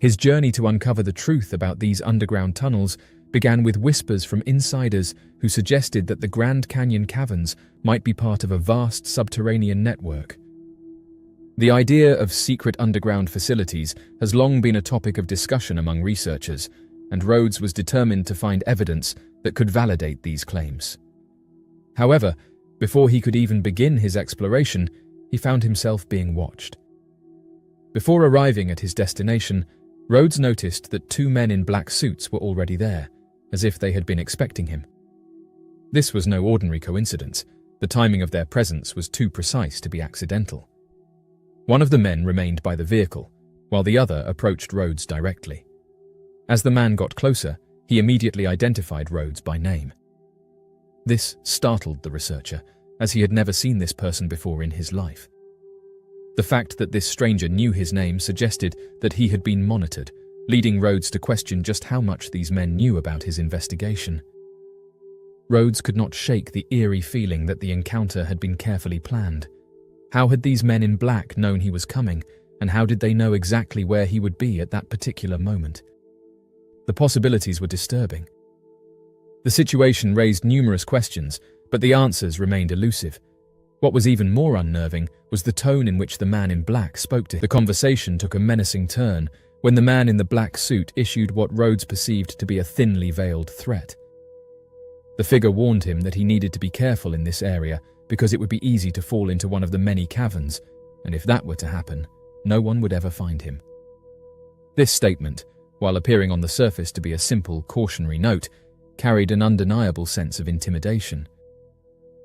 His journey to uncover the truth about these underground tunnels began with whispers from insiders who suggested that the Grand Canyon caverns might be part of a vast subterranean network. The idea of secret underground facilities has long been a topic of discussion among researchers, and Rhodes was determined to find evidence that could validate these claims. However, before he could even begin his exploration, he found himself being watched. Before arriving at his destination, Rhodes noticed that two men in black suits were already there, as if they had been expecting him. This was no ordinary coincidence. The timing of their presence was too precise to be accidental. One of the men remained by the vehicle, while the other approached Rhodes directly. As the man got closer, he immediately identified Rhodes by name. This startled the researcher, as he had never seen this person before in his life. The fact that this stranger knew his name suggested that he had been monitored, leading Rhodes to question just how much these men knew about his investigation. Rhodes could not shake the eerie feeling that the encounter had been carefully planned. How had these men in black known he was coming, and how did they know exactly where he would be at that particular moment? The possibilities were disturbing. The situation raised numerous questions, but the answers remained elusive. What was even more unnerving was the tone in which the man in black spoke to him. The conversation took a menacing turn when the man in the black suit issued what Rhodes perceived to be a thinly veiled threat. The figure warned him that he needed to be careful in this area because it would be easy to fall into one of the many caverns, and if that were to happen, no one would ever find him. This statement, while appearing on the surface to be a simple cautionary note, carried an undeniable sense of intimidation.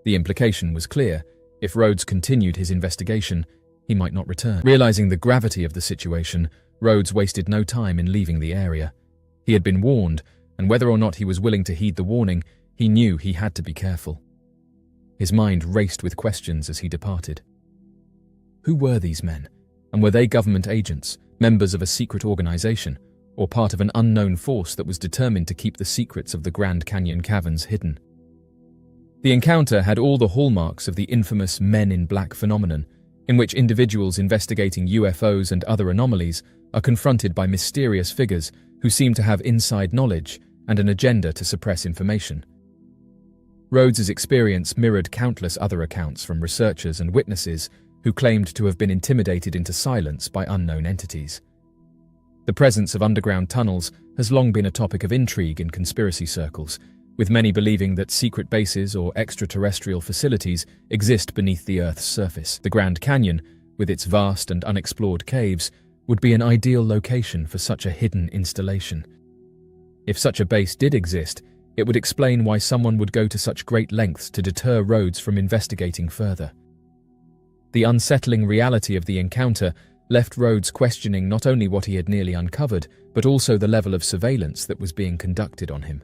The implication was clear: if Rhodes continued his investigation, he might not return. Realizing the gravity of the situation, Rhodes wasted no time in leaving the area. He had been warned, and whether or not he was willing to heed the warning, he knew he had to be careful. His mind raced with questions as he departed. Who were these men? And were they government agents, members of a secret organization, or part of an unknown force that was determined to keep the secrets of the Grand Canyon caverns hidden? The encounter had all the hallmarks of the infamous Men in Black phenomenon, in which individuals investigating UFOs and other anomalies are confronted by mysterious figures who seem to have inside knowledge and an agenda to suppress information. Rhodes's experience mirrored countless other accounts from researchers and witnesses who claimed to have been intimidated into silence by unknown entities. The presence of underground tunnels has long been a topic of intrigue in conspiracy circles, with many believing that secret bases or extraterrestrial facilities exist beneath the Earth's surface. The Grand Canyon, with its vast and unexplored caves, would be an ideal location for such a hidden installation. If such a base did exist, it would explain why someone would go to such great lengths to deter Rhodes from investigating further. The unsettling reality of the encounter left Rhodes questioning not only what he had nearly uncovered, but also the level of surveillance that was being conducted on him.